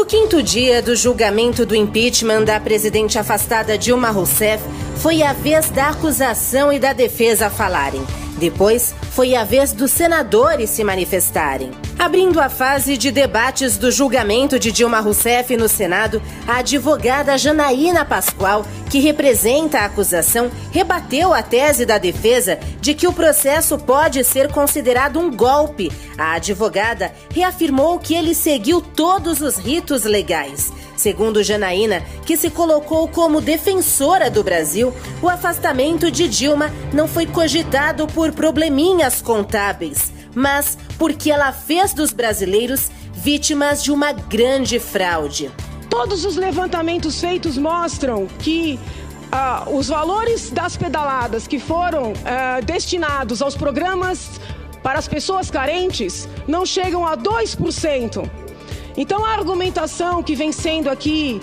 No quinto dia do julgamento do impeachment da presidente afastada Dilma Rousseff, foi a vez da acusação e da defesa falarem. Depois, foi a vez dos senadores se manifestarem. Abrindo a fase de debates do julgamento de Dilma Rousseff no Senado, a advogada Janaína Pascoal, que representa a acusação, rebateu a tese da defesa de que o processo pode ser considerado um golpe. A advogada reafirmou que ele seguiu todos os ritos legais. Segundo Janaína, que se colocou como defensora do Brasil, o afastamento de Dilma não foi cogitado por probleminhas contábeis, mas porque ela fez dos brasileiros vítimas de uma grande fraude. Todos os levantamentos feitos mostram que os valores das pedaladas que foram destinados aos programas para as pessoas carentes não chegam a 2%. Então, a argumentação que vem sendo aqui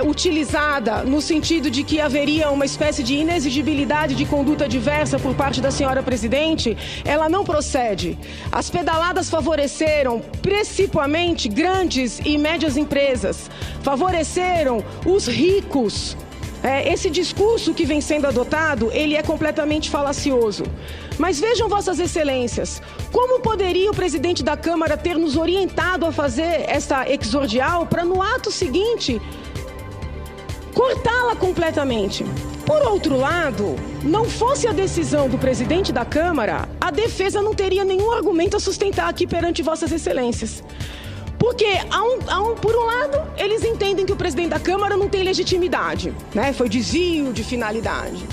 utilizada no sentido de que haveria uma espécie de inexigibilidade de conduta diversa por parte da senhora presidente, ela não procede. As pedaladas favoreceram principalmente grandes e médias empresas, favoreceram os ricos. Esse discurso que vem sendo adotado, ele é completamente falacioso. Mas vejam, vossas excelências, como poderia o presidente da Câmara ter nos orientado a fazer essa exordial para, no ato seguinte, cortá-la completamente? Por outro lado, não fosse a decisão do presidente da Câmara, a defesa não teria nenhum argumento a sustentar aqui perante vossas excelências. Porque, por um lado, eles entendem que o presidente da Câmara não tem legitimidade, né? Foi desvio de finalidade.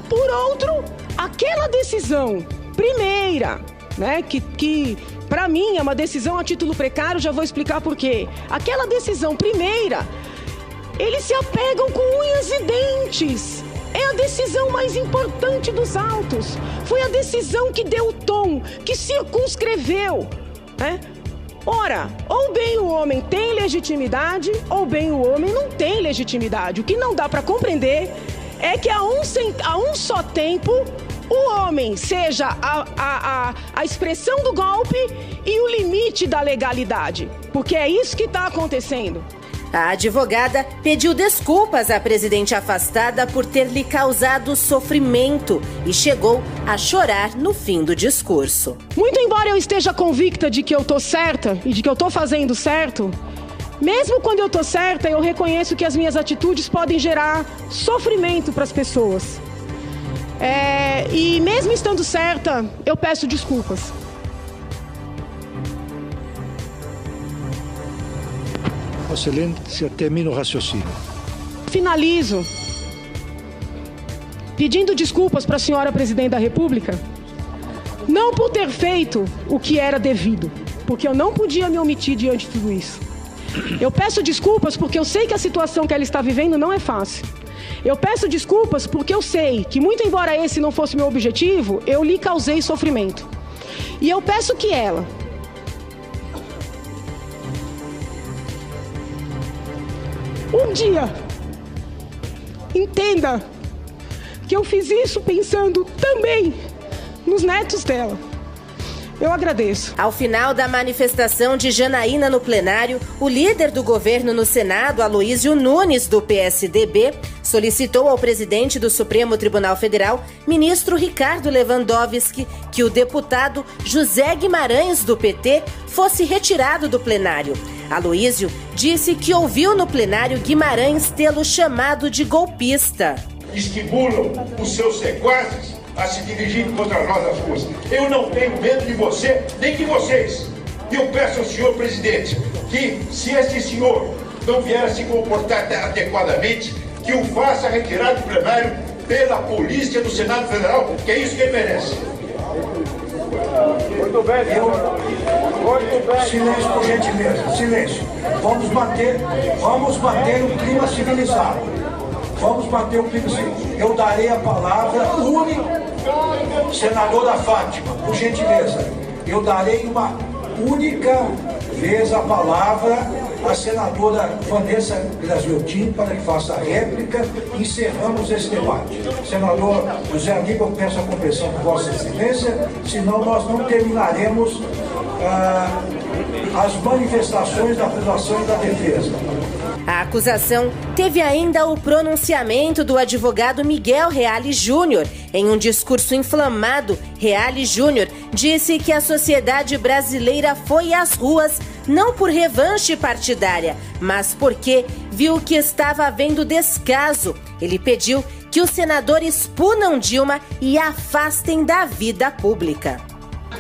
Por outro, aquela decisão primeira, né? Que para mim é uma decisão a título precário, já vou explicar por quê. Aquela decisão primeira, eles se apegam com unhas e dentes. É a decisão mais importante dos autos. Foi a decisão que deu o tom, que circunscreveu, né? Ora, ou bem o homem tem legitimidade, ou bem o homem não tem legitimidade. O que não dá para compreender é que a um só tempo o homem seja a expressão do golpe e o limite da legalidade. Porque é isso que está acontecendo. A advogada pediu desculpas à presidente afastada por ter lhe causado sofrimento e chegou a chorar no fim do discurso. Muito embora eu esteja convicta de que eu estou certa e de que eu estou fazendo certo, mesmo quando eu estou certa, eu reconheço que as minhas atitudes podem gerar sofrimento para as pessoas. E mesmo estando certa, eu peço desculpas. Excelência, termina o raciocínio. Finalizo pedindo desculpas para a senhora presidente da República, não por ter feito o que era devido, porque eu não podia me omitir diante de tudo isso. Eu peço desculpas porque eu sei que a situação que ela está vivendo não é fácil. Eu peço desculpas porque eu sei que, muito embora esse não fosse meu objetivo, eu lhe causei sofrimento. E eu peço que ela um dia entenda que eu fiz isso pensando também nos netos dela. Eu agradeço. Ao final da manifestação de Janaína no plenário, o líder do governo no Senado, Aloísio Nunes, do PSDB, solicitou ao presidente do Supremo Tribunal Federal, ministro Ricardo Lewandowski, que o deputado José Guimarães, do PT, fosse retirado do plenário. Aloísio disse que ouviu no plenário Guimarães tê-lo chamado de golpista. Estimulam os seus sequazes a se dirigir contra nós nas ruas. Eu não tenho medo de você, nem de vocês. E eu peço ao senhor presidente que, se este senhor não vier a se comportar adequadamente, que o faça retirar do plenário pela polícia do Senado Federal, que é isso que ele merece. Muito bem, silêncio, por gentileza, silêncio. Vamos manter um clima civilizado. Vamos manter o clima civilizado. Eu darei a palavra única, senadora Fátima, por gentileza. Eu darei uma única vez a palavra à senadora Vanessa Graziotin para que faça a réplica e encerramos esse debate. Senador José Aníbal, eu peço a compreensão de Vossa Excelência, senão nós não terminaremos as manifestações da acusação e da defesa. A acusação teve ainda o pronunciamento do advogado Miguel Reale Júnior. Em um discurso inflamado, Reale Júnior disse que a sociedade brasileira foi às ruas não por revanche partidária, mas porque viu que estava havendo descaso. Ele pediu que os senadores punam Dilma e a afastem da vida pública.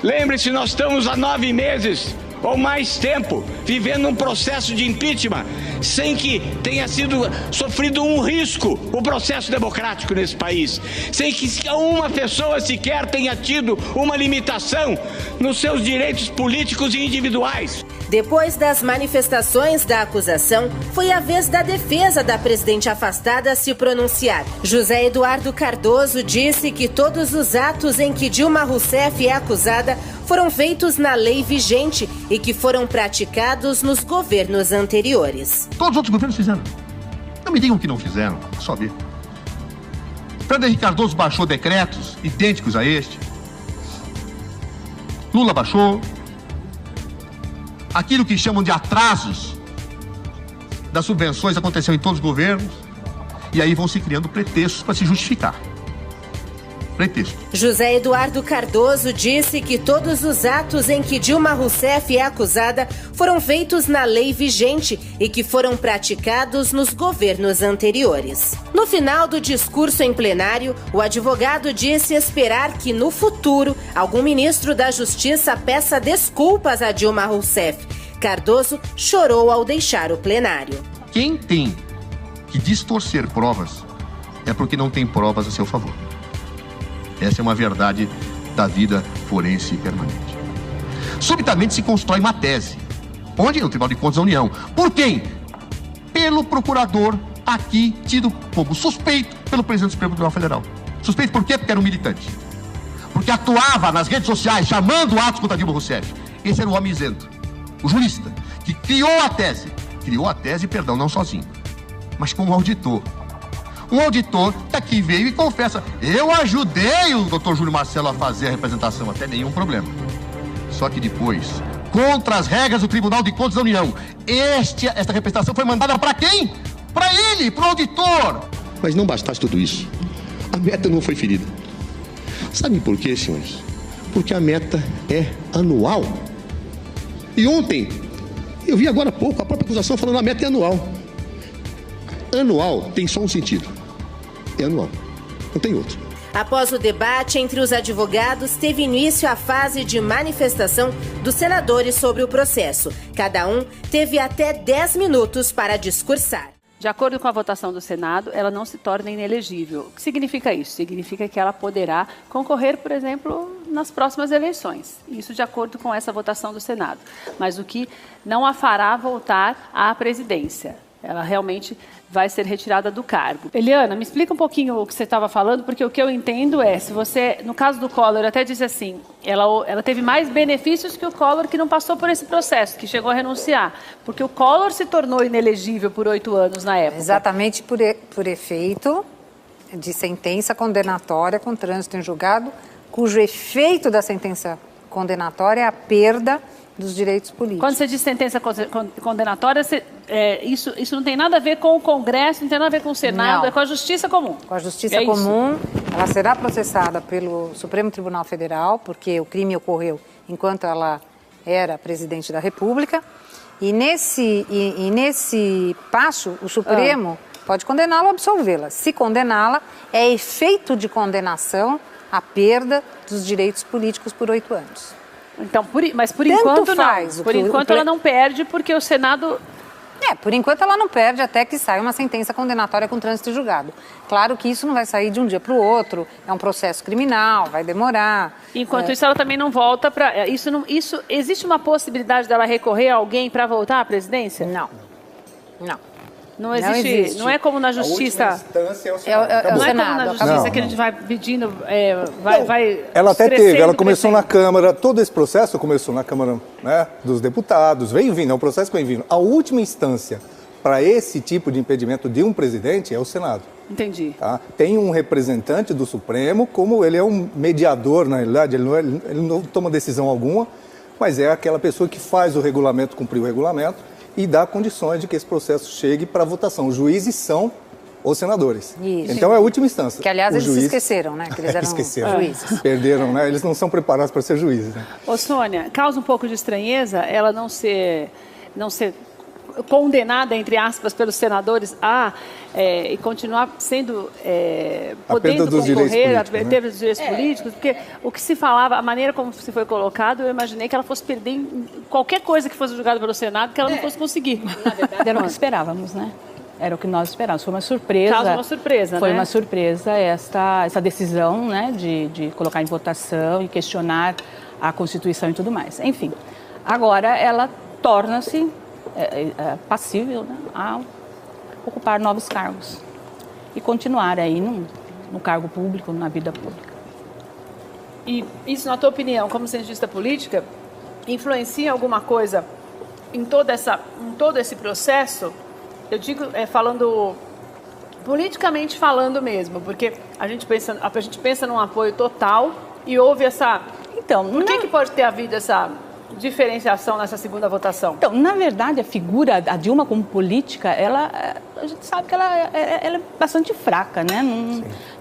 Lembre-se, nós estamos há 9 meses ou mais tempo vivendo um processo de impeachment sem que tenha sido sofrido um risco o processo democrático nesse país, sem que uma pessoa sequer tenha tido uma limitação nos seus direitos políticos e individuais. Depois das manifestações da acusação, foi a vez da defesa da presidente afastada se pronunciar. José Eduardo Cardoso disse que todos os atos em que Dilma Rousseff é acusada foram feitos na lei vigente e que foram praticados nos governos anteriores. Todos os outros governos fizeram. Não me digam que não fizeram, só ver. Fernando Henrique Cardoso baixou decretos idênticos a este. Lula baixou. Aquilo que chamam de atrasos das subvenções aconteceu em todos os governos. E aí vão se criando pretextos para se justificar. Pretexto. José Eduardo Cardoso disse que todos os atos em que Dilma Rousseff é acusada foram feitos na lei vigente e que foram praticados nos governos anteriores. No final do discurso em plenário, o advogado disse esperar que, no futuro, algum ministro da Justiça peça desculpas a Dilma Rousseff. Cardoso chorou ao deixar o plenário. Quem tem que distorcer provas é porque não tem provas a seu favor. Essa é uma verdade da vida forense permanente. Subitamente se constrói uma tese. Onde? No Tribunal de Contas da União. Por quem? Pelo procurador aqui tido como suspeito pelo presidente do Supremo Tribunal Federal. Suspeito por quê? Porque era um militante. Porque atuava nas redes sociais chamando atos contra Dilma Rousseff. Esse era o homem isento. O jurista que criou a tese. Criou a tese, perdão, não sozinho, mas com um auditor. Um auditor daqui veio e confessa: eu ajudei o doutor Júlio Marcelo a fazer a representação, até nenhum problema. Só que depois, contra as regras do Tribunal de Contas da União, esta representação foi mandada para quem? Para ele, para o auditor. Mas não bastasse tudo isso, a meta não foi ferida. Sabe por quê, senhores? Porque a meta é anual. E ontem, eu vi agora há pouco a própria acusação falando que a meta é anual. Anual tem só um sentido. É anual, não tem outro. Após o debate entre os advogados, teve início a fase de manifestação dos senadores sobre o processo. Cada um teve até 10 minutos para discursar. De acordo com a votação do Senado, ela não se torna inelegível. O que significa isso? Significa que ela poderá concorrer, por exemplo, nas próximas eleições. Isso de acordo com essa votação do Senado. Mas o que não a fará voltar à presidência. Ela realmente vai ser retirada do cargo. Eliana, me explica um pouquinho o que você estava falando, porque o que eu entendo é, se você, no caso do Collor, até disse assim, ela teve mais benefícios que o Collor, que não passou por esse processo, que chegou a renunciar, porque o Collor se tornou inelegível por 8 anos na época. Exatamente por efeito de sentença condenatória com trânsito em julgado, cujo efeito da sentença condenatória é a perda dos direitos políticos. Quando você diz sentença condenatória, isso não tem nada a ver com o Congresso, não tem nada a ver com o Senado, não. É com a Justiça Comum. Com a Justiça Comum, ela será processada pelo Supremo Tribunal Federal, porque o crime ocorreu enquanto ela era presidente da República, e nesse passo, o Supremo pode condená-la ou absolvê-la. Se condená-la, é efeito de condenação a perda dos direitos políticos por 8 anos. Então, mas por enquanto não. Por enquanto ela não perde, porque o Senado... Por enquanto ela não perde até que saia uma sentença condenatória com trânsito julgado. Claro que isso não vai sair de um dia para o outro, é um processo criminal, vai demorar. Enquanto isso, ela também não volta para... Existe uma possibilidade dela recorrer a alguém para voltar à presidência? Não. Não existe. Não é como na Justiça. A última instância é o Senado. Não é como na Justiça que a gente vai pedindo, vai ela até teve, ela começou na Câmara, todo esse processo começou na Câmara, né, dos Deputados, veio vindo, é um processo que vem vindo. A última instância para esse tipo de impedimento de um presidente é o Senado. Entendi. Tá? Tem um representante do Supremo, como ele é um mediador, na realidade, ele não toma decisão alguma, mas é aquela pessoa que faz o regulamento, cumprir o regulamento e dá condições de que esse processo chegue para votação. Os juízes são os senadores. Isso. Então é a última instância. Que, aliás, eles se esqueceram, né? Que eles eram juízes. Perderam, né? Eles não são preparados para ser juízes. Né? Ô, Sônia, causa um pouco de estranheza ela não ser condenada, entre aspas, pelos senadores e continuar sendo podendo concorrer à perda dos direitos políticos, porque o que se falava, a maneira como se foi colocado, eu imaginei que ela fosse perder em qualquer coisa que fosse julgada pelo Senado, que ela não fosse conseguir. Na verdade, era o que esperávamos, né? Era o que nós esperávamos. Foi uma surpresa. Causa uma surpresa, Foi né? uma surpresa essa decisão, né, de colocar em votação e questionar a Constituição e tudo mais. Enfim, agora ela torna-se passível, né, a ocupar novos cargos e continuar aí no cargo público, na vida pública. E isso, na tua opinião, como cientista política, influencia alguma coisa em todo esse processo? Eu digo, falando politicamente falando mesmo, porque a gente pensa num apoio total e houve essa... Então, por que pode ter havido essa diferenciação nessa segunda votação? Então, na verdade, a figura, a Dilma como política, a gente sabe que ela é bastante fraca, né?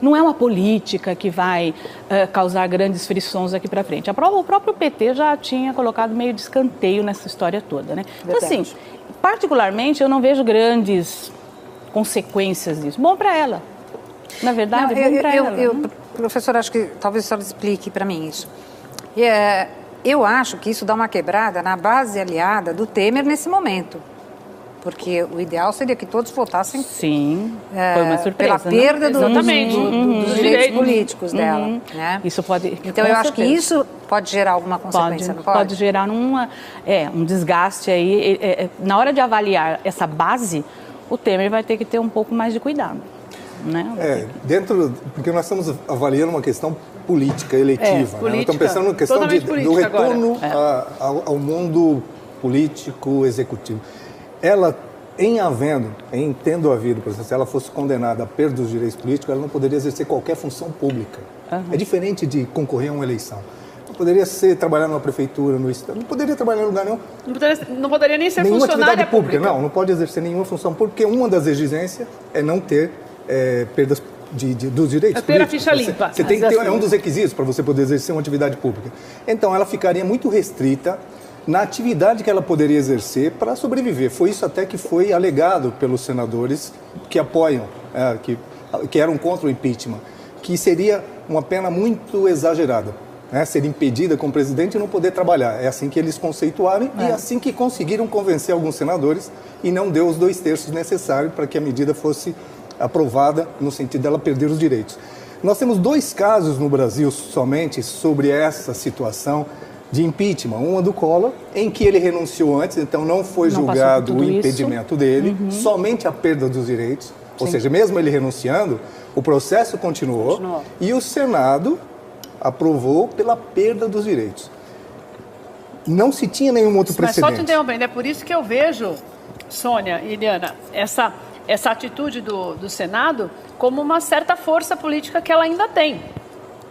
Não é uma política que vai causar grandes frições aqui para frente. O próprio PT já tinha colocado meio de escanteio nessa história toda, né? Então, assim, particularmente, eu não vejo grandes consequências disso. Bom para ela. Na verdade, bom para ela. Professor, acho que talvez a senhora explique para mim isso. Eu acho que isso dá uma quebrada na base aliada do Temer nesse momento. Porque o ideal seria que todos votassem. Sim, foi uma surpresa. Pela perda dos direitos políticos dela. Né? Isso pode. Então eu acho que isso pode gerar alguma consequência, não pode? Pode gerar um desgaste aí. Na hora de avaliar essa base, o Temer vai ter que ter um pouco mais de cuidado. Né? Porque nós estamos avaliando uma questão política, eletiva. Política, né? Estamos pensando na questão do retorno ao mundo político executivo. Ela, tendo havido processo, se ela fosse condenada à perda dos direitos políticos, ela não poderia exercer qualquer função pública. É diferente de concorrer a uma eleição. Não poderia trabalhar numa prefeitura, no estado, não poderia trabalhar em lugar nenhum. Não poderia nem ser nenhuma funcionária atividade pública. Não pode exercer nenhuma função pública, porque uma das exigências é não ter perdas dos direitos. Ter a ficha limpa. Você tem que ter, é um dos requisitos para você poder exercer uma atividade pública. Então, ela ficaria muito restrita na atividade que ela poderia exercer para sobreviver. Foi isso até que foi alegado pelos senadores que apoiam, que eram contra o impeachment, que seria uma pena muito exagerada, né? Ser impedida como presidente e não poder trabalhar. É assim que eles conceituaram e assim que conseguiram convencer alguns senadores e não deu os 2/3 necessários para que a medida fosse aprovada no sentido dela perder os direitos. Nós temos 2 casos no Brasil somente sobre essa situação de impeachment. Uma do Collor, em que ele renunciou antes, então não foi julgado o impedimento dele, somente a perda dos direitos. Ou seja, mesmo ele renunciando, o processo continuou. E o Senado aprovou pela perda dos direitos. Não se tinha nenhum outro precedente. Mas só te interrompendo, é por isso que eu vejo, Sônia e Eliana, essa atitude do Senado como uma certa força política que ela ainda tem.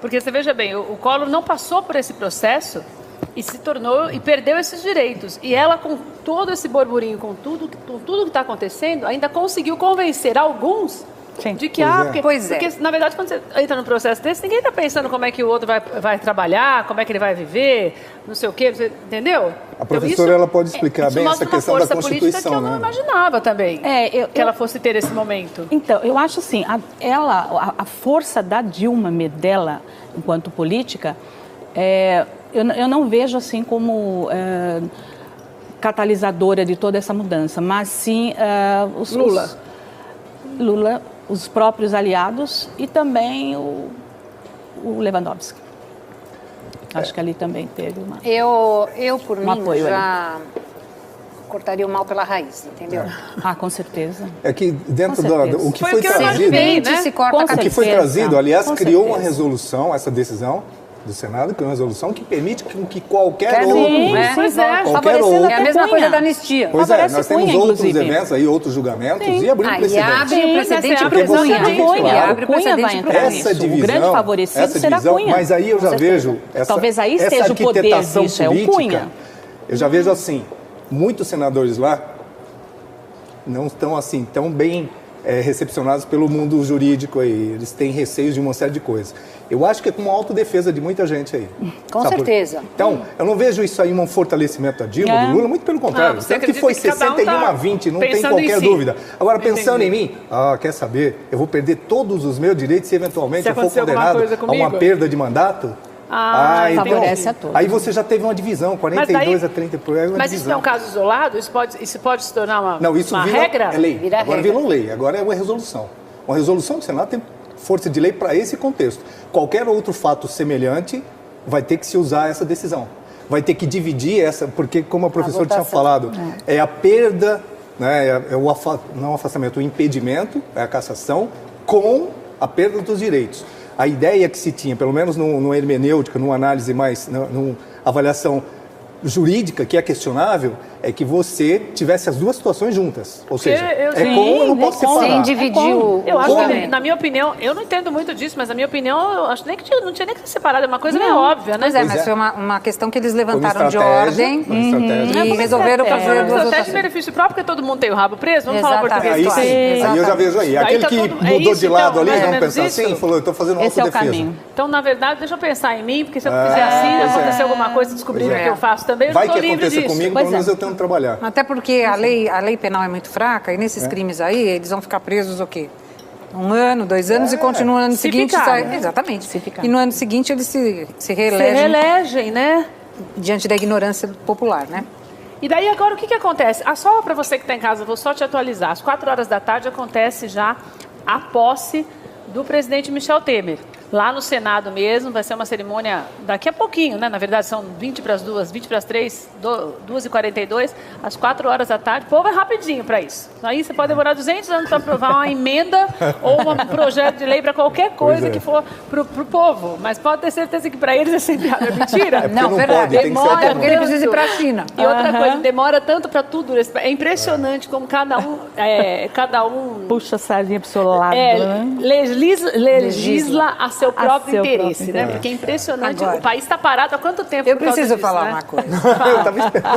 Porque você veja bem, o Collor não passou por esse processo e se tornou e perdeu esses direitos. E ela, com todo esse burburinho, com tudo que está acontecendo, ainda conseguiu convencer alguns de que porque na verdade, quando você entra num processo desse, ninguém está pensando como é que o outro vai trabalhar, como é que ele vai viver, não sei o quê, entendeu? A professora, ela pode explicar bem essa questão da Constituição, que eu não imaginava também que ela fosse ter esse momento. Então, eu acho assim, a força da Dilma Medella, enquanto política, eu não vejo assim como catalisadora de toda essa mudança, mas sim Lula, os próprios aliados e também o Lewandowski. Acho que ali também teve uma... Eu por mim, apoio já cortaria o mal pela raiz, entendeu? Com certeza. É que dentro o que foi trazido... Se corta o que foi trazido, aliás, criou uma resolução, essa decisão do Senado, que é uma resolução que permite que qualquer outro... É a mesma coisa da anistia. Pois é, nós temos outros eventos aí, outros julgamentos, e abrir um precedente. Abre o precedente porque você abre o precedente para essa divisão, o grande favorecido será Cunha. Mas aí eu já vejo talvez aí esteja o poder disso, é o Cunha. Eu já vejo assim, muitos senadores lá não estão assim tão bem recepcionados pelo mundo jurídico aí. Eles têm receios de uma série de coisas. Eu acho que é com uma autodefesa de muita gente aí. Com certeza. Então, eu não vejo isso aí um fortalecimento da Dilma, do Lula, muito pelo contrário. Tanto que foi 61-20, não tem qualquer dúvida. Agora, pensando em mim, quer saber? Eu vou perder todos os meus direitos se eventualmente eu for condenado a uma perda de mandato? Favorece a todos. Aí você já teve uma divisão, 42 a 30 por aí. Mas isso não é um caso isolado? Isso pode se tornar uma regra? É lei. Agora virou lei, agora é uma resolução. Uma resolução do Senado tem força de lei para esse contexto. Qualquer outro fato semelhante vai ter que se usar essa decisão. Vai ter que dividir essa, porque como a professora tinha falado, é a perda, né, não o afastamento, o impedimento, é a cassação, com a perda dos direitos. A ideia que se tinha, pelo menos numa hermenêutica, numa análise mais, numa avaliação jurídica, que é questionável, é que você tivesse as duas situações juntas. Ou seja, eu não posso separar. Sem dividir eu acho que, na minha opinião, eu não entendo muito disso, mas na minha opinião, eu acho nem que não tinha nem que ser separado, é uma coisa meio óbvia, né? Mas foi uma questão que eles levantaram de ordem e resolveram fazer duas até de benefício próprio, porque todo mundo tem o rabo preso, vamos falar português. Aí eu já vejo aí. Aquele que mudou de lado ali, vamos pensar assim, falou, eu estou fazendo uma autodefesa. Então, na verdade, deixa eu pensar em mim, porque se eu fizer assim, acontecer alguma coisa, descobrir o que eu faço também, eu não estou livre disso. Vai que aconteça comigo, pelo menos eu tenho que trabalhar. Até porque a lei penal é muito fraca e nesses crimes aí, eles vão ficar presos o quê? 1 ano, 2 anos e continuam no ano seguinte... Exatamente. E no ano seguinte eles se reelegem, né? Diante da ignorância popular, né? E daí agora o que acontece? Só para você que está em casa, vou só te atualizar. Às 4 horas da tarde acontece já a posse do presidente Michel Temer. Lá no Senado mesmo, vai ser uma cerimônia daqui a pouquinho, né? Na verdade, são 20 para as 2, 20 para as 3, 2h42, às 4 horas da tarde. O povo é rapidinho para isso. Aí você pode demorar 200 anos para aprovar uma emenda ou um projeto de lei para qualquer coisa que for para o povo. Mas pode ter certeza que para eles é sempre mentira. Não, verdade. Demora porque ele precisa ir para a China. E outra coisa, demora tanto para tudo. É impressionante como cada um puxa a sardinha para o seu lado. Legisla a seu próprio interesse, né? Porque é impressionante. Agora, o país está parado há quanto tempo? Eu preciso falar uma coisa.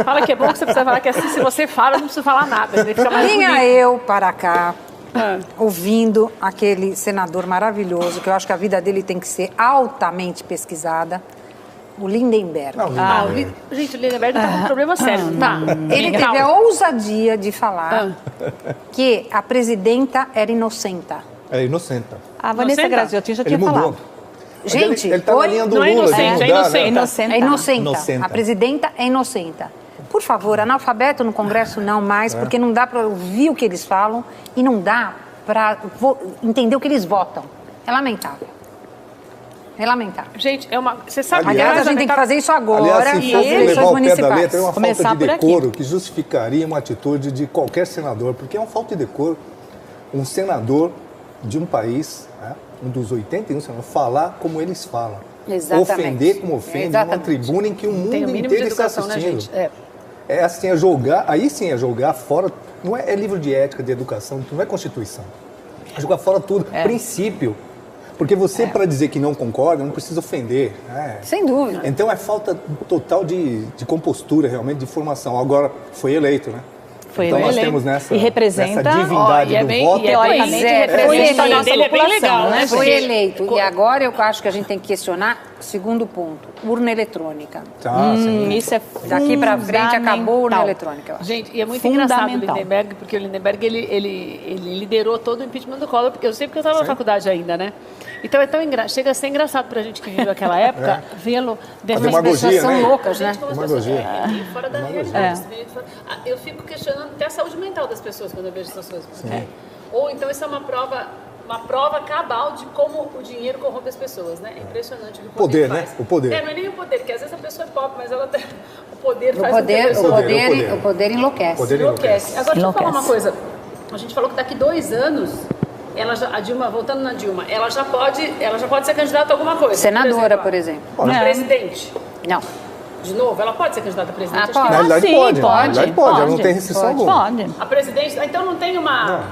Fala que é bom que você precisa falar que assim, se você fala, não precisa falar nada. Vinha eu para cá, ouvindo aquele senador maravilhoso, que eu acho que a vida dele tem que ser altamente pesquisada, o Lindenberg. Gente, o Lindenberg está com um problema sério, não tá? Ele teve a ousadia de falar que a presidenta era inocenta. É inocenta. A Vanessa Graziotin já tinha falado. Gente, ele tá na linha do Lula, é inocenta. A presidenta é inocenta. Por favor, analfabeto no Congresso não mais, porque não dá para ouvir o que eles falam e não dá para entender o que eles votam. É lamentável. É lamentável. Gente, você sabe... Aliás, a gente tem que fazer isso agora. Aliás, se fosse levar o pé da letra, é uma falta de decoro que justificaria uma atitude de qualquer senador, porque é uma falta de decoro um senador de um país, um dos 81 senadores, falar como eles falam. Exatamente. Ofender como ofende, numa tribuna em que o mundo inteiro está assistindo. É assim, aí sim é jogar fora, não é livro de ética, de educação, não é Constituição. É jogar fora tudo, princípio. Porque você, para dizer que não concorda, não precisa ofender. Sem dúvida. Então é falta total de compostura, realmente, de formação. Agora, foi eleito, né? Então nós temos nessa divindade do voto. Teoricamente, representa a nossa população, né? Foi eleito. E agora eu acho que a gente tem que questionar, segundo ponto, urna eletrônica. Isso é fundamental. Daqui para frente acabou a urna eletrônica. Gente, e é muito engraçado o Lindenberg, porque o Lindenberg, ele liderou todo o impeachment do Collor, porque eu sei porque eu estava na faculdade ainda, né? Então chega a ser engraçado pra gente que viveu aquela época, vê-lo defender as pessoas são loucas, né? Fora da realidade. Eu fico questionando até a saúde mental das pessoas quando eu vejo essas coisas. Ou então isso é uma prova cabal de como o dinheiro corrompe as pessoas, né? É impressionante o que o poder faz. Né? O poder. Não é nem o poder, porque às vezes a pessoa é pobre, mas ela o poder faz o poder enlouquece. Agora, deixa eu falar uma coisa. A gente falou que daqui 2 anos a Dilma, voltando na Dilma, ela já pode ser candidata a alguma coisa. Senadora, por exemplo. Presidente. Não. De novo, ela pode ser candidata a presidente? Na realidade pode. Ela não tem restrição alguma. Pode. A presidente, então não tem uma...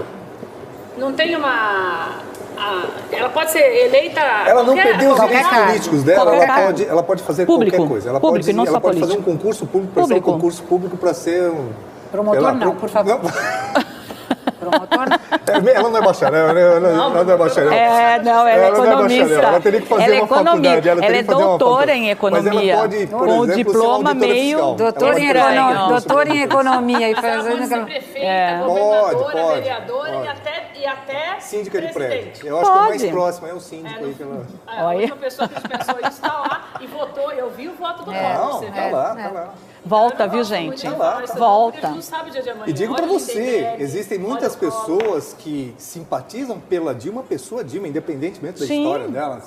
ela pode ser eleita... Ela não perdeu os direitos políticos dela, ela pode fazer público, qualquer coisa. Ela público, pode fazer um concurso público, prestar um concurso público para ser um... Promotor não, por favor. Promotor não. Ela não é bacharel, ela não é bacharel. Ela é economista. Ela teria que fazer uma faculdade. Ela é doutora em economia. Mas ela pode, por com exemplo, diploma meio... Doutora em economia. E pode ser prefeita, governadora, vereadora e até síndica de prédio. Eu Pode. acho que o mais próximo é o síndico aí. A última pessoa que pensou isso está lá e votou. Eu vi o voto do voto. Tá lá. Volta, viu, gente? Volta. E digo para você, existem muitas pessoas que simpatizam pela Dilma, pessoa Dilma, independentemente da história dela,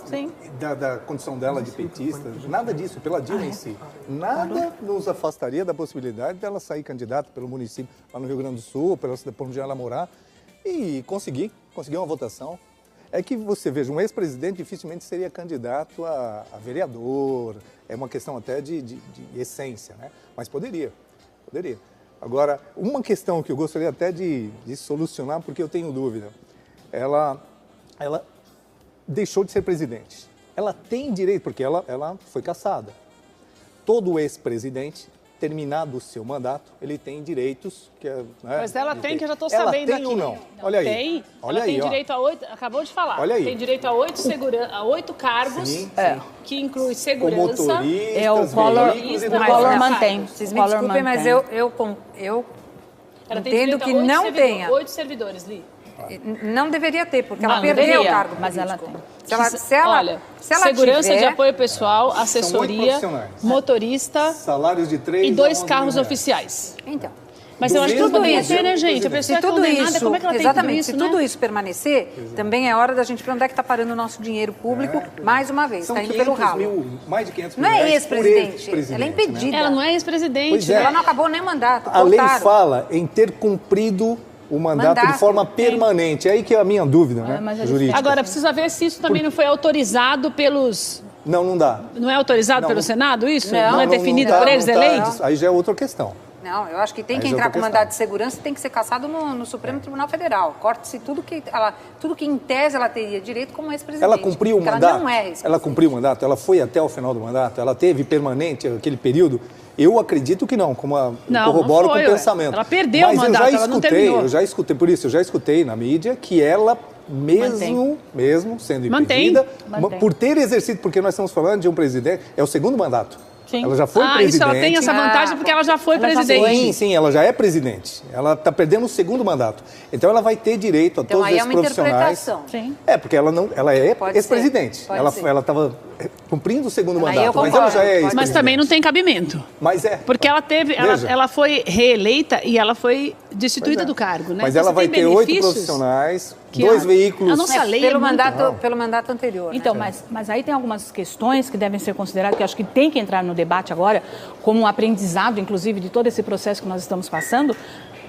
da condição dela de petista, nada disso, pela Dilma em si. Nada nos afastaria da possibilidade dela sair candidata pelo município lá no Rio Grande do Sul, por onde ela morar, e conseguir uma votação. É que você veja, um ex-presidente dificilmente seria candidato a vereador, é uma questão até de essência, né? Mas poderia. Agora, uma questão que eu gostaria até de solucionar, porque eu tenho dúvida, ela deixou de ser presidente. Ela tem direito, porque ela foi cassada. Todo ex-presidente, terminado o seu mandato, ele tem direitos que... Mas ela tem, que eu já estou sabendo aqui. Ela tem ou não? Olha aí. Tem. Ela tem direito a 8, acabou de falar. Olha aí. Tem direito a 8 cargos, que inclui segurança. O Collor mantém. Vocês me desculpem, mas eu entendo que não tenha. 8 servidores, Li. Não deveria ter, porque ela perdeu o cargo mas ela político. tem. Se ela segurança tiver, de apoio pessoal, assessoria, motorista salários de 3 e 2 carros oficiais. Então. Mas eu acho que tudo poderia ter, né, gente? A pessoa se tudo isso, como é que ela exatamente, tem tudo isso, se tudo isso permanecer, também é hora da gente ver onde é que está parando o nosso dinheiro público, mais uma vez, está indo pelo ralo. Mais de 500 mil não é reais ex-presidente, ela é impedida. Ela não é ex-presidente. Ela não acabou nem o mandato. A lei fala em ter cumprido o mandato de forma permanente. É aí que é a minha dúvida, né, jurídica. Agora, precisa ver se isso também não foi autorizado pelos... Não dá. Não é autorizado pelo Senado isso? Não é definido por eles, é lei? Aí já é outra questão. Não, eu acho que tem que entrar com mandato de segurança, tem que ser cassado no Supremo Tribunal Federal. Corte-se tudo que em tese ela teria direito como ex-presidente. Ela cumpriu o mandato? Ela não é ex-presidente. Ela cumpriu o mandato? Ela foi até o final do mandato? Ela teve permanente aquele período? Eu acredito que não, corroboro com o pensamento. Ela perdeu o mandato, ela não terminou. Eu já escutei na mídia que ela, mesmo sendo impedida, por ter exercido, porque nós estamos falando de um presidente, é o segundo mandato. Sim. Ela já foi presidente. Isso ela tem essa vantagem porque ela já foi presidente. Sim, ela já é presidente. Ela está perdendo o segundo mandato. Então ela vai ter direito a todos esses profissionais. Sim. Porque ela é ex-presidente. Ela estava cumprindo o segundo mandato, mas ela já é ex-presidente. Mas também não tem cabimento. Mas porque ela foi reeleita e ela foi destituída do cargo, né? Mas ela vai ter 8 profissionais, 2 veículos. A nossa lei pelo mandato anterior. Então, mas aí tem algumas questões que devem ser consideradas, que eu acho que tem que entrar no debate agora, como um aprendizado, inclusive, de todo esse processo que nós estamos passando,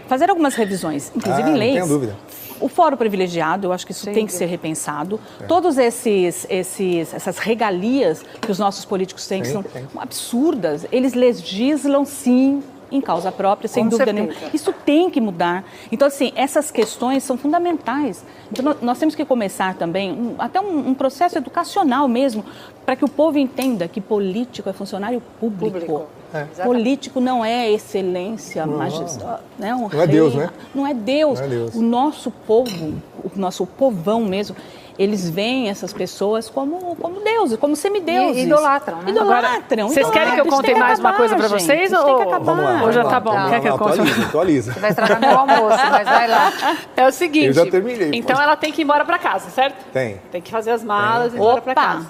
fazer algumas revisões, inclusive em leis. Não tenho dúvida. O fórum privilegiado, eu acho que isso tem que ser repensado. Todas essas regalias que os nossos políticos têm, que são absurdas, eles legislam, sim, em causa própria, sem dúvida nenhuma. Isso tem que mudar. Então, assim, essas questões são fundamentais. Então, nós temos que começar também, até um processo educacional mesmo, para que o povo entenda que político é funcionário público. Político não é excelência, majestade, né? Não é Deus, né? Não é Deus. O nosso povo, o nosso povão mesmo, eles veem essas pessoas como deuses, como semideuses. E idolatram, né? Idolatram. Vocês querem que eu conte mais uma coisa pra vocês? Ou já tá bom? Quer que eu conte? Atualiza. Você vai estragar meu almoço, mas vai lá. É o seguinte. Eu já terminei. Então ela tem que ir embora pra casa, certo? Tem. Tem que fazer as malas e ir embora pra casa.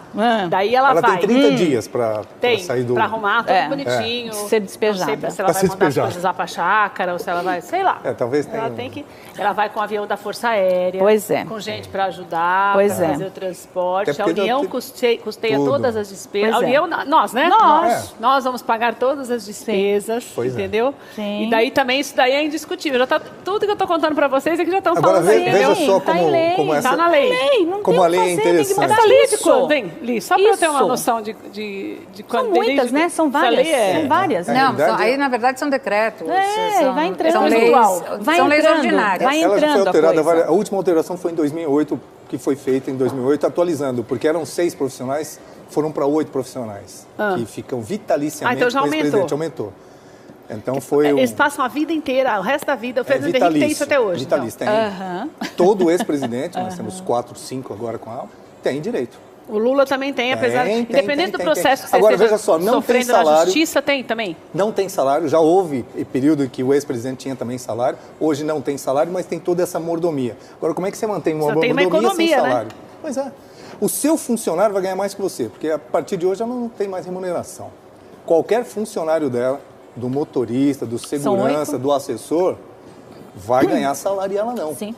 Daí ela vai. Ela tem 30 dias pra sair do... Pra arrumar tudo bonitinho. Ser despejada. Não sei se ela vai mandar as coisas lá pra chácara ou se ela vai, sei lá. Talvez tenha. Ela vai com o avião da Força Aérea. Pois é. Com gente pra ajudar. para fazer o transporte. A União custeia todas as despesas. A União, nós, né? Nós vamos pagar todas as despesas, entendeu? Sim. E daí também, isso daí é indiscutível. Já tá, tudo que eu estou contando para vocês é que já estão falando. Agora, veja só como essa... Está na lei. Como a lei é interessante. Essa lei é de quando, hein, Li? Só para eu ter uma noção de quando... São muitas, né? São várias. São várias. Não, aí na verdade são decretos. Vai entrando. São leis ordinárias. Vai ela já foi alterada. A última alteração foi em 2008, que foi feita em 2008, atualizando, porque eram 6 profissionais, foram para 8 profissionais, que ficam vitaliciamente então já com o ex-presidente. Aumentou. Então foi Eles passam a vida inteira, o resto da vida. O Fernando Henrique tem isso até hoje. Vitalício, tem. Todo ex-presidente, nós temos 4, 5 agora com ela, tem direito. O Lula também tem, apesar... Independente do processo que você agora, esteja veja só, não tem salário, na justiça, tem também? Não tem salário. Já houve período em que o ex-presidente tinha também salário. Hoje não tem salário, mas tem toda essa mordomia. Agora, como é que você mantém uma mordomia sem salário? Né? Pois é. O seu funcionário vai ganhar mais que você, porque a partir de hoje ela não tem mais remuneração. Qualquer funcionário dela, do motorista, do segurança, do assessor, vai ganhar salário e ela não. Sim.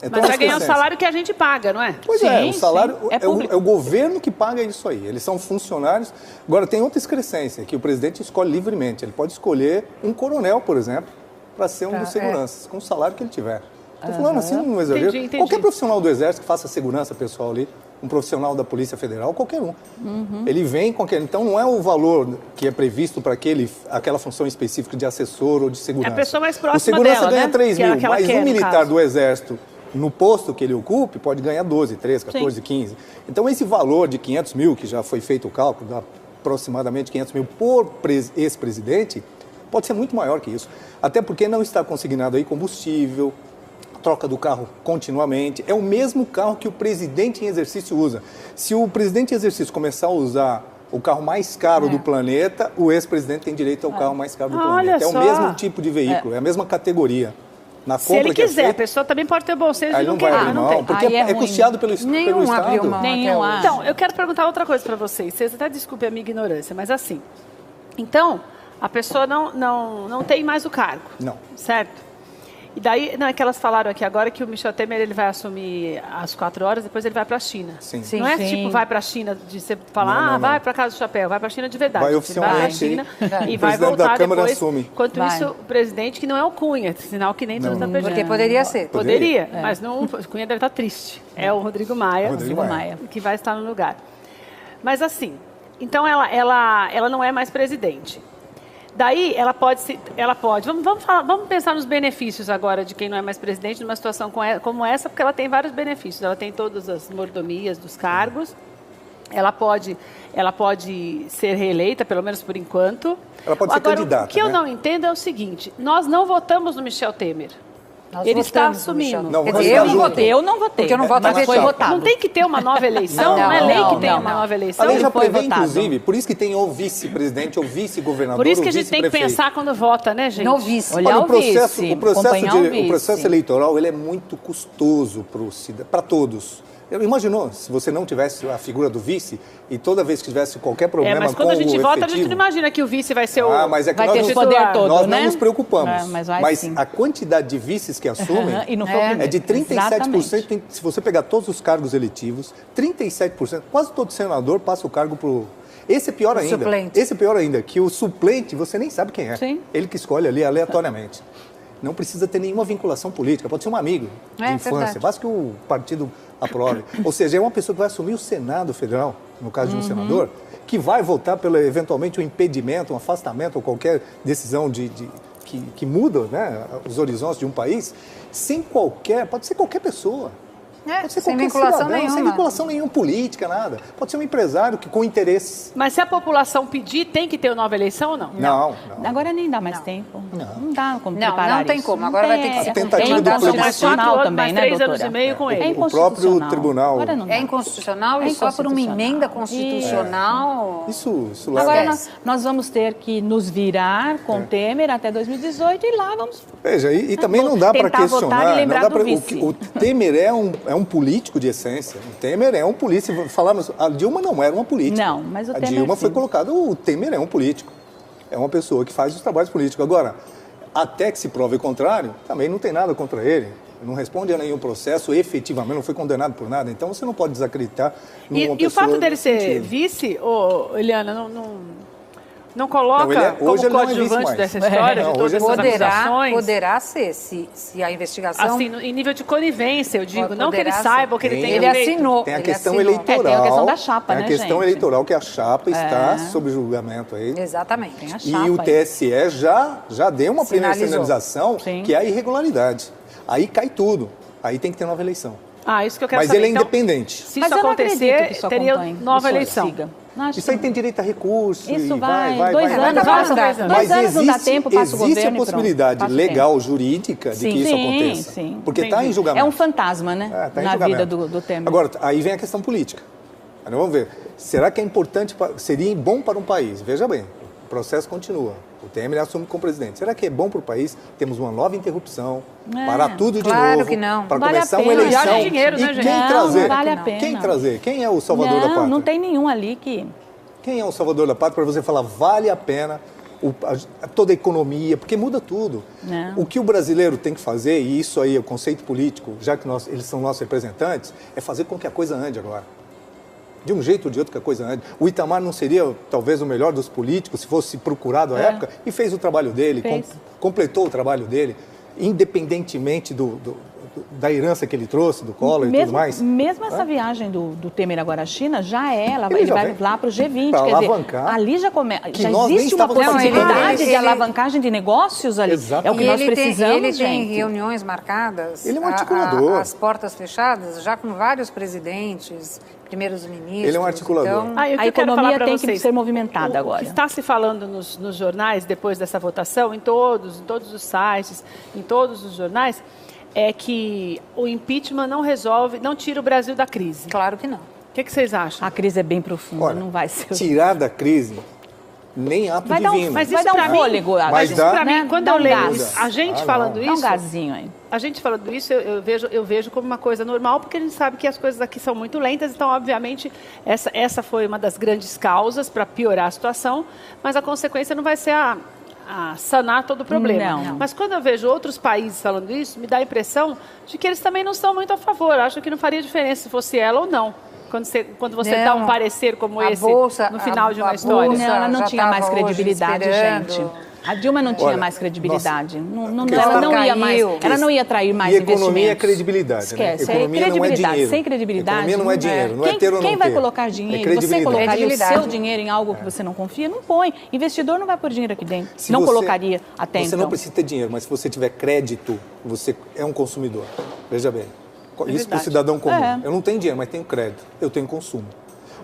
Então, mas vai ganhar o salário que a gente paga, não é? Pois é, o salário é o governo que paga isso aí. Eles são funcionários. Agora, tem outra excrescência, que o presidente escolhe livremente. Ele pode escolher um coronel, por exemplo, para ser um dos seguranças, com o salário que ele tiver. Estou falando assim, um exagero. Entendi. Qualquer profissional do Exército que faça segurança pessoal ali, um profissional da Polícia Federal, qualquer um. Ele vem com aquele... Então, não é o valor que é previsto para aquela função específica de assessor ou de segurança. É a pessoa mais próxima o segurança dela, ganha né? 3 mil, mas um militar do Exército, no posto que ele ocupe, pode ganhar 12, 13, 14, 15. Então, esse valor de 500 mil, que já foi feito o cálculo, dá aproximadamente 500 mil por ex-presidente, pode ser muito maior que isso. Até porque não está consignado aí combustível, troca do carro continuamente. É o mesmo carro que o presidente em exercício usa. Se o presidente em exercício começar a usar o carro mais caro do planeta, o ex-presidente tem direito ao carro mais caro do planeta. É o mesmo tipo de veículo, é a mesma categoria. Se ele quiser, a pessoa também pode ter bom senso de não querer. Não vai abrir mão, porque é custeado pelo Estado. Então, eu quero perguntar outra coisa para vocês. Vocês até desculpem a minha ignorância, mas assim... Então, a pessoa não tem mais o cargo. Não. Certo? E daí, não é que elas falaram aqui agora que o Michel Temer ele vai assumir às 4 horas, depois ele vai para a China. Sim. Não é tipo vai para a China de você falar, vai para casa do chapéu, vai para a China de verdade. Vai oficialmente, vai para a China e vai voltar depois. Assume. Enquanto isso, o presidente, que não é o Cunha, sinal que nem tudo está perdido. Porque poderia ser. Poderia, mas não, o Cunha deve estar triste. É o Rodrigo Maia, que vai estar no lugar. Mas assim, então ela não é mais presidente. Daí, ela pode... Vamos pensar nos benefícios agora de quem não é mais presidente numa situação como essa, porque ela tem vários benefícios. Ela tem todas as mordomias dos cargos. Ela pode ser reeleita, pelo menos por enquanto. Ela pode ser candidata, o que eu não entendo é o seguinte, nós não votamos no Michel Temer. Ele está assumindo. Eu não votei. Porque eu não voto mas foi votado. Não tem que ter uma nova eleição? Não é lei que tem uma nova eleição? A lei já prevê, inclusive, por isso que tem o vice-presidente ou vice-governador. Por isso que a gente tem que pensar quando vota, né, gente? No vice. Olhar o processo eleitoral ele é muito custoso para todos. Imaginou se você não tivesse a figura do vice e toda vez que tivesse qualquer problema mas quando a gente vota, a gente não imagina que o vice vai ser o... mas é que vai ter o poder todo, nós né? não nos preocupamos. Mas a quantidade de vices que assumem é de 37%. Se você pegar todos os cargos eletivos, 37%, quase todo senador passa o cargo para o... Esse é pior ainda. Suplente. Esse é pior ainda, que o suplente você nem sabe quem é. Sim. Ele que escolhe ali aleatoriamente. Não precisa ter nenhuma vinculação política, pode ser um amigo de infância, verdade. Basta que o partido aprove. Ou seja, é uma pessoa que vai assumir o Senado Federal, no caso de um senador, que vai votar pelo, eventualmente, um impedimento, um afastamento ou qualquer decisão que muda, né, os horizontes de um país, pode ser qualquer pessoa. Pode ser sem qualquer vinculação cidadão, nenhuma. sem vinculação nenhuma política, nada. Pode ser um empresário com interesses. Mas se a população pedir, tem que ter uma nova eleição ou não? Não. Agora nem dá mais tempo. Não dá como preparar não tem isso. como. Agora vai ter que ser. A tentativa do inconstitucional também, né, 3 anos e meio com ele. O próprio tribunal... É inconstitucional e só por uma emenda constitucional... Isso leva... Agora nós vamos ter que nos virar com Temer até 2018 e lá vamos... Veja, e também não dá para questionar... O Temer é um político de essência. O Temer é um político. Falamos, a Dilma não era uma política. Não, mas o Temer, a Dilma foi colocada. O Temer é um político. É uma pessoa que faz os trabalhos políticos. Agora, até que se prove o contrário, também não tem nada contra ele. não responde a nenhum processo efetivamente, não foi condenado por nada. Então você não pode desacreditar numa pessoa. E o fato dele ser sentido. vice, Eliana, não coloca como coadjuvante dessa história, de todas essas acusações? Poderá ser, se a investigação... Assim, em nível de conivência, eu digo, não que ele saiba, que ele tenha Ele assinou. Tem a questão eleitoral. Tem a questão da chapa, né, Tem a questão eleitoral, que a chapa está sob julgamento aí. Exatamente. Tem a chapa E o TSE já deu uma primeira sinalização que há irregularidade. Aí cai tudo. Aí tem que ter nova eleição. Isso que eu quero saber. Mas ele é independente. Se isso acontecer, teria nova eleição. Isso aí tem direito a recurso. Isso vai. 2 anos, Mas não dá tempo, passa o governo. Existe a possibilidade legal, jurídica, de que isso aconteça. Sim. Porque está em julgamento. É um fantasma, né? Tá na vida do Temer. Agora, aí vem a questão política. Aí vamos ver. Será que é importante, seria bom para um país? Veja bem, o processo continua. O Temer assume como presidente. Será que é bom para o país? Temos uma nova interrupção, parar tudo de novo. Claro que não. Para começar uma eleição. E dinheiro, né, gente? Quem vale a pena. Quem trazer? Quem é o salvador da pátria? Não tem nenhum ali que... Quem é o salvador da pátria para você falar vale a pena toda a economia, porque muda tudo. O que o brasileiro tem que fazer, e isso aí é o conceito político, já que eles são nossos representantes, é fazer com que a coisa ande agora. De um jeito ou de outro que a coisa ande. O Itamar não seria, talvez, o melhor dos políticos, se fosse procurado à época, e fez o trabalho dele, completou o trabalho dele, independentemente da herança que ele trouxe, do Collor e tudo mais. Mesmo essa viagem do Temer agora à China, ele vai lá para o G20. Quer dizer, ali já existe uma possibilidade de alavancagem de negócios ali. Exatamente. É o que nós precisamos, Ele gente. tem reuniões marcadas, ele é um articulador. As portas fechadas, já com vários presidentes, primeiros ministros. Ele é um articulador. Então, a economia tem que ser movimentada agora. O que está se falando nos jornais, depois dessa votação, em todos os sites, em todos os jornais, é que o impeachment não tira o Brasil da crise. Claro que não. O que vocês acham? A crise é bem profunda, não vai ser... Tirar da crise, nem ato divino. Mas isso vai dar um fôlego. Mas dá, para mim, quando eu leio a gente falando isso... Dá um gazinho aí. A gente falando isso, eu vejo como uma coisa normal, porque a gente sabe que as coisas aqui são muito lentas, então, obviamente, essa foi uma das grandes causas para piorar a situação, mas a consequência não vai ser a sanar todo o problema. Não. Mas quando eu vejo outros países falando isso, me dá a impressão de que eles também não estão muito a favor. Acho que não faria diferença se fosse ela ou não. Quando você dá um parecer como esse no final de uma história. Não, ela não tinha mais credibilidade, gente. A Dilma não tinha mais credibilidade. Ela não ia atrair mais investimentos. E economia é credibilidade. Esquece. Né? Economia não é dinheiro. Sem credibilidade. Economia não é dinheiro. Não é ter ou não ter. Quem vai colocar dinheiro? Você colocaria o seu dinheiro em algo que você não confia? Não põe. Investidor não vai pôr dinheiro aqui dentro. Não colocaria até então. Você não precisa ter dinheiro, mas se você tiver crédito, você é um consumidor. Veja bem. Isso para o cidadão comum. Eu não tenho dinheiro, mas tenho crédito. Eu tenho consumo.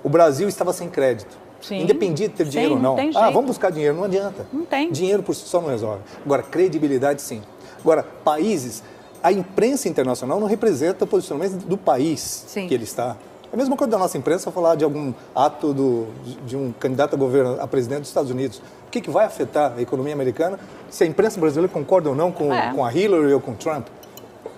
O Brasil estava sem crédito. Sim. Independente de ter dinheiro ou não. Vamos buscar dinheiro, não adianta. Não tem. Dinheiro por si só não resolve. Agora, credibilidade, sim. Agora, países, a imprensa internacional não representa o posicionamento do país que ele está. É a mesma coisa da nossa imprensa falar de algum ato de um candidato a governo, a presidente dos Estados Unidos. O que vai afetar a economia americana se a imprensa brasileira concorda ou não com a Hillary ou com o Trump?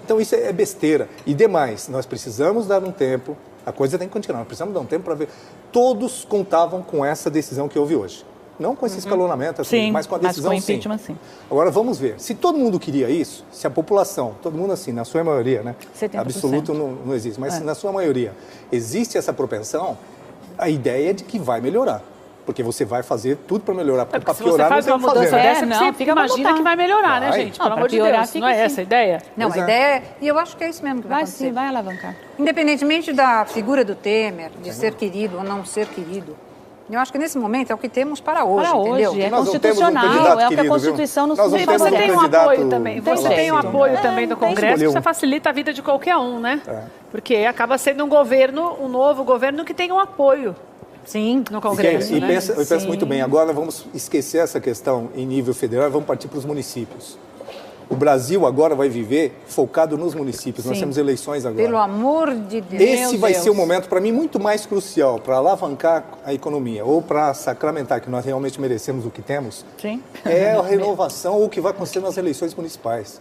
Então, isso é besteira. E demais, nós precisamos dar um tempo. A coisa tem que continuar. Nós precisamos dar um tempo para ver. Todos contavam com essa decisão que houve hoje. Não com esse escalonamento, assim, mas com a decisão, mas com o impeachment, sim. Agora, vamos ver. Se todo mundo queria isso, se a população, todo mundo assim, na sua maioria, né? 70%. Absoluto não existe, mas se na sua maioria existe essa propensão, a ideia é de que vai melhorar. Porque você vai fazer tudo para melhorar. Para piorar, se você faz uma mudança dessa, você imagina que vai melhorar, né, gente? Pelo amor de Deus, não é essa a ideia? Não, a ideia é... E eu acho que é isso mesmo que vai acontecer. Sim, vai alavancar. Independentemente da figura do Temer, de ser querido ou não ser querido, eu acho que nesse momento é o que temos para hoje, entendeu? É constitucional, é o que a Constituição nos E você tem um apoio também. Você tem um apoio também do Congresso, que isso facilita a vida de qualquer um, né? Porque acaba sendo um novo governo que tem um apoio. Sim, no Congresso. Eu penso muito bem. Agora vamos esquecer essa questão em nível federal e vamos partir para os municípios. O Brasil agora vai viver focado nos municípios. Nós temos eleições agora. Pelo amor de Deus. Esse vai ser o momento, para mim, muito mais crucial para alavancar a economia ou para sacramentar que nós realmente merecemos o que temos. Sim. É a renovação ou o que vai acontecer nas eleições municipais.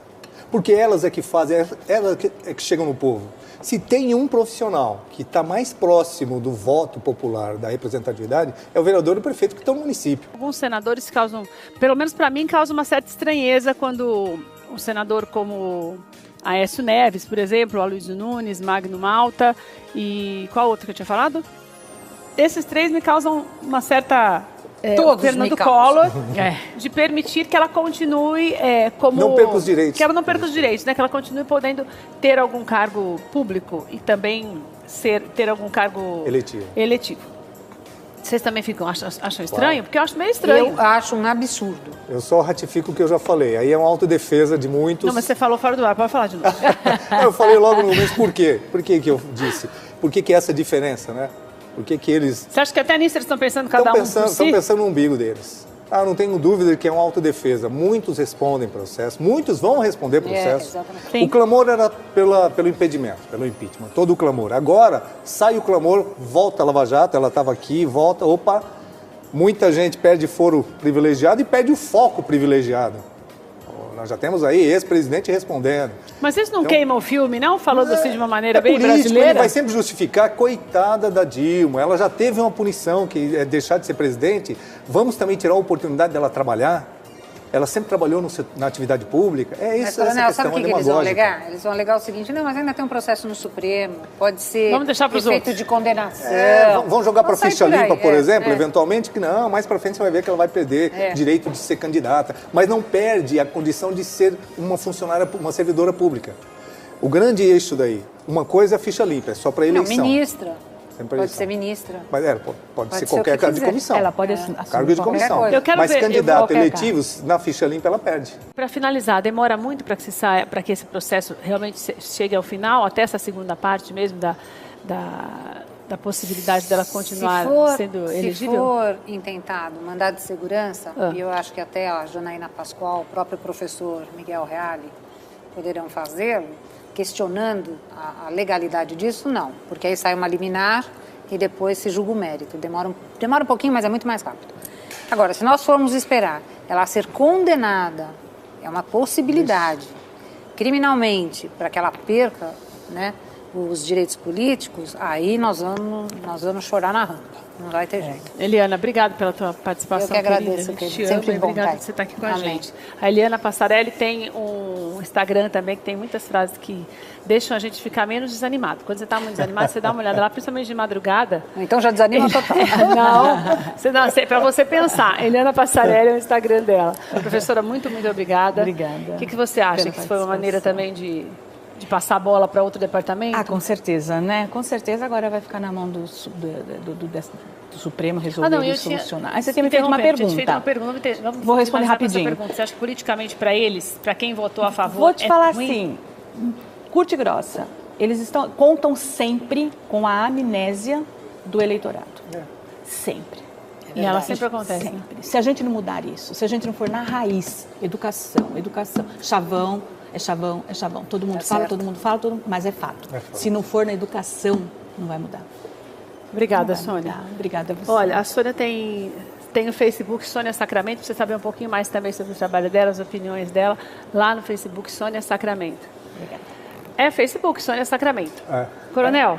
Porque elas é que fazem, elas é que chegam no povo. Se tem um profissional que está mais próximo do voto popular, da representatividade, é o vereador e o prefeito que estão no município. Alguns senadores causam, pelo menos para mim, causam uma certa estranheza quando um senador como Aécio Neves, por exemplo, Aloysio Nunes, Magno Malta e qual outro que eu tinha falado? Esses 3 me causam uma certa... Fernando Collor, de permitir que ela continue como... Não perca os direitos. Que ela não perca os direitos, né? Que ela continue podendo ter algum cargo público e também ter algum cargo eletivo. Vocês também acham estranho? Porque eu acho meio estranho. Eu acho um absurdo. Eu só ratifico o que eu já falei. Aí é uma autodefesa de muitos... Não, mas você falou fora do ar, pode falar de novo. Eu falei logo no começo por quê? Por que eu disse? Por que essa diferença, né? Por que eles... Você acha que até nisso eles estão pensando cada um por si? Estão pensando no umbigo deles. Não tenho dúvida de que é uma autodefesa. Muitos respondem processo, muitos vão responder processo. O clamor era pelo impedimento, pelo impeachment, todo o clamor. Agora, sai o clamor, volta a Lava Jato, ela estava aqui, volta, opa, muita gente perde foro privilegiado e perde o foco privilegiado. Nós já temos aí ex-presidente respondendo. Mas isso não queima o filme, não? Falando assim de uma maneira bem político, brasileira? Ele vai sempre justificar, coitada da Dilma, ela já teve uma punição, que é deixar de ser presidente. Vamos também tirar a oportunidade dela trabalhar? Ela sempre trabalhou na atividade pública. Mas, Coronel, sabe o que eles vão alegar? Eles vão alegar o seguinte, não, mas ainda tem um processo no Supremo, pode ser efeito de condenação. Vão jogar para ficha limpa, por exemplo, eventualmente, que não, mais para frente você vai ver que ela vai perder direito de ser candidata, mas não perde a condição de ser uma funcionária, uma servidora pública. O grande eixo daí, uma coisa é ficha limpa, é só para eleição. Não, ministra. Pode ser ministra. Mas pode ser qualquer cargo de comissão. Ela pode assumir cargo de comissão. Mas candidato eletivos, na ficha limpa, ela perde. Para finalizar, demora muito para que esse processo realmente chegue ao final, até essa segunda parte mesmo da possibilidade dela continuar sendo elegível? Se for intentado mandado de segurança, e eu acho que até a Janaína Pascoal, o próprio professor Miguel Reale poderão fazê-lo, questionando a legalidade disso, não. Porque aí sai uma liminar e depois se julga o mérito. Demora um pouquinho, mas é muito mais rápido. Agora, se nós formos esperar ela ser condenada, é uma possibilidade, criminalmente, para que ela perca, né, os direitos políticos, aí nós vamos chorar na rampa. Não vai ter jeito. Eliana, obrigada pela tua participação. Eu que agradeço, querida. Sempre bom. Obrigada por você estar aqui com a gente. A Eliana Passarelli tem um Instagram também que tem muitas frases que deixam a gente ficar menos desanimado. Quando você está muito desanimado, você dá uma olhada lá, principalmente de madrugada. Então já desanima total. Não, para você pensar. Eliana Passarelli é o Instagram dela. Professora, muito obrigada. Obrigada. O que você acha? Que foi uma maneira também de passar a bola para outro departamento? Com certeza, né? Com certeza agora vai ficar na mão do Supremo resolver e solucionar. Aí você tinha me feito uma pergunta. Vou responder rapidinho. Você acha que politicamente para eles, para quem votou a favor, vou te falar assim, curta e grossa, eles contam sempre com a amnésia do eleitorado. Sempre. E ela sempre acontece. Sempre. Se a gente não mudar isso, se a gente não for na raiz, educação, chavão, é chavão. Todo mundo fala, mas é fato. Se não for na educação, não vai mudar. Obrigada, Sônia. Obrigada a você. Olha, a Sônia tem o Facebook Sônia Sacramento, para você saber um pouquinho mais também sobre o trabalho dela, as opiniões dela, lá no Facebook Sônia Sacramento. Obrigada. É Facebook Sônia Sacramento. Coronel,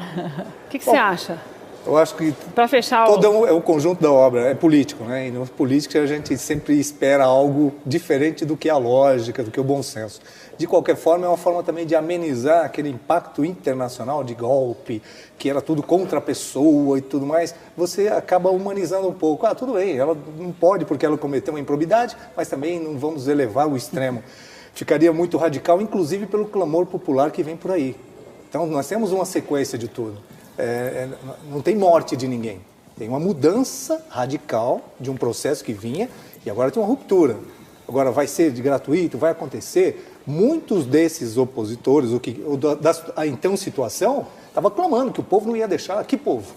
o que você acha? Eu acho que para fechar todo é o conjunto da obra, é político, né? E no político a gente sempre espera algo diferente do que a lógica, do que o bom senso. De qualquer forma, é uma forma também de amenizar aquele impacto internacional de golpe, que era tudo contra a pessoa e tudo mais. Você acaba humanizando um pouco. Tudo bem, ela não pode porque ela cometeu uma improbidade, mas também não vamos elevar o extremo. Ficaria muito radical, inclusive pelo clamor popular que vem por aí. Então, nós temos uma sequência de tudo. Não tem morte de ninguém. Tem uma mudança radical de um processo que vinha e agora tem uma ruptura. Agora vai ser de gratuito, vai acontecer. Muitos desses opositores, da então situação, estavam clamando que o povo não ia deixar. Que povo?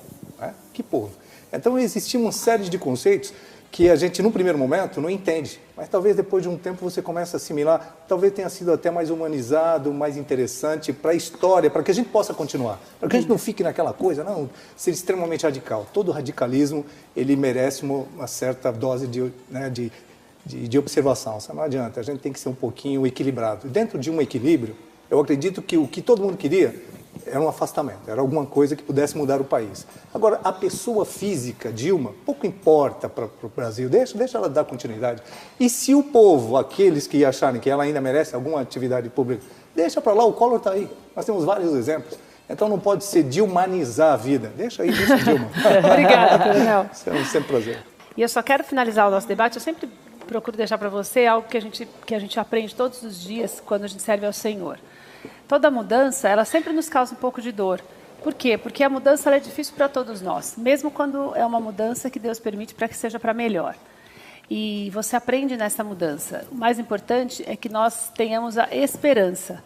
Que povo? Então existia uma série de conceitos que a gente, num primeiro momento, não entende. Mas talvez depois de um tempo você comece a assimilar. Talvez tenha sido até mais humanizado, mais interessante para a história, para que a gente possa continuar. Para que a gente não fique naquela coisa, não, ser extremamente radical. Todo radicalismo, ele merece uma certa dose de observação. Não adianta, a gente tem que ser um pouquinho equilibrado. Dentro de um equilíbrio, eu acredito que o que todo mundo queria era um afastamento, era alguma coisa que pudesse mudar o país. Agora, a pessoa física, Dilma, pouco importa para o Brasil, deixa ela dar continuidade. E se o povo, aqueles que acharem que ela ainda merece alguma atividade pública, Deixa para lá, o Collor está aí. Nós temos vários exemplos. Então não pode ser dilmanizar a vida. Deixa aí, deixa Dilma. Obrigada, Coronel. É um sempre prazer. E eu só quero finalizar o nosso debate. Eu sempre procuro deixar para você algo que a gente aprende todos os dias quando a gente serve ao Senhor. Toda mudança, ela sempre nos causa um pouco de dor. Por quê? Porque a mudança ela é difícil para todos nós, mesmo quando é uma mudança que Deus permite para que seja para melhor. E você aprende nessa mudança. O mais importante é que nós tenhamos a esperança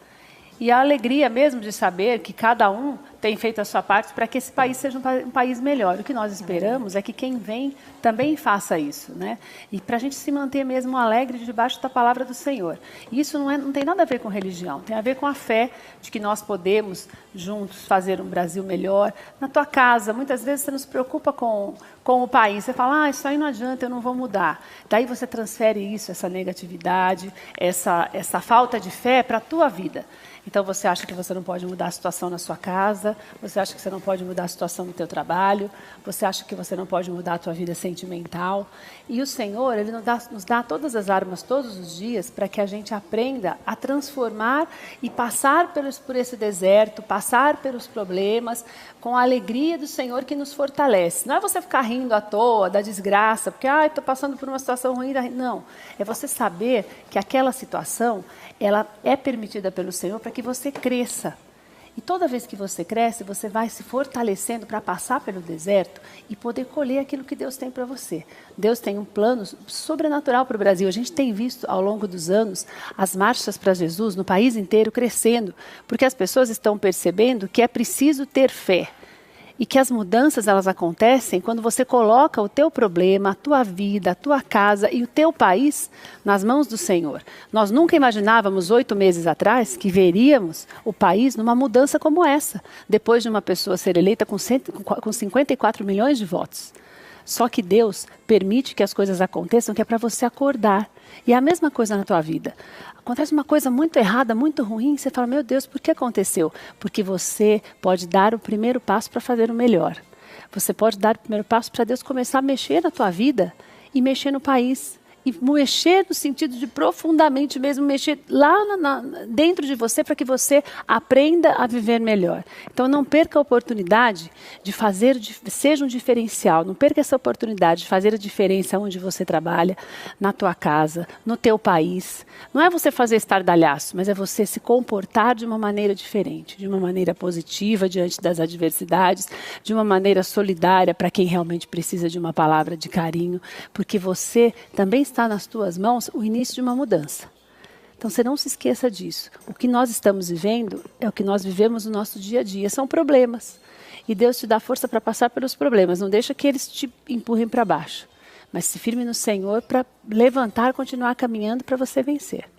e a alegria mesmo de saber que cada um tem feito a sua parte para que esse país seja um país melhor. O que nós esperamos é que quem vem também faça isso, né? E para a gente se manter mesmo alegre debaixo da palavra do Senhor. E isso não tem nada a ver com religião, tem a ver com a fé de que nós podemos juntos fazer um Brasil melhor. Na tua casa, muitas vezes você não se preocupa com o país. Você fala, isso aí não adianta, eu não vou mudar. Daí você transfere isso, essa negatividade, essa falta de fé para a tua vida. Então você acha que você não pode mudar a situação na sua casa, você acha que você não pode mudar a situação no teu trabalho, você acha que você não pode mudar a tua vida sentimental. E o Senhor, Ele nos dá todas as armas todos os dias para que a gente aprenda a transformar e passar por esse deserto, passar pelos problemas com a alegria do Senhor que nos fortalece. Não é você ficar rindo à toa da desgraça, porque estou passando por uma situação ruim. Não, é você saber que aquela situação ela é permitida pelo Senhor para que você cresça. E toda vez que você cresce, você vai se fortalecendo para passar pelo deserto e poder colher aquilo que Deus tem para você. Deus tem um plano sobrenatural para o Brasil. A gente tem visto ao longo dos anos as marchas para Jesus no país inteiro crescendo, porque as pessoas estão percebendo que é preciso ter fé. E que as mudanças elas acontecem quando você coloca o teu problema, a tua vida, a tua casa e o teu país nas mãos do Senhor. Nós nunca imaginávamos 8 meses atrás que veríamos o país numa mudança como essa, depois de uma pessoa ser eleita com 54 milhões de votos. Só que Deus permite que as coisas aconteçam, que é para você acordar. E é a mesma coisa na tua vida. Acontece uma coisa muito errada, muito ruim, você fala, meu Deus, por que aconteceu? Porque você pode dar o primeiro passo para fazer o melhor. Você pode dar o primeiro passo para Deus começar a mexer na tua vida e mexer no país. E mexer no sentido de profundamente mesmo, mexer lá dentro de você para que você aprenda a viver melhor. Então não perca a oportunidade de seja um diferencial, não perca essa oportunidade de fazer a diferença onde você trabalha, na tua casa, no teu país. Não é você fazer estardalhaço, mas é você se comportar de uma maneira diferente, de uma maneira positiva diante das adversidades, de uma maneira solidária para quem realmente precisa de uma palavra de carinho, porque você também está nas tuas mãos o início de uma mudança. Então você não se esqueça disso. O que nós estamos vivendo é o que nós vivemos no nosso dia a dia. São problemas. E Deus te dá força para passar pelos problemas. Não deixa que eles te empurrem para baixo. Mas se firme no Senhor para levantar, continuar caminhando para você vencer.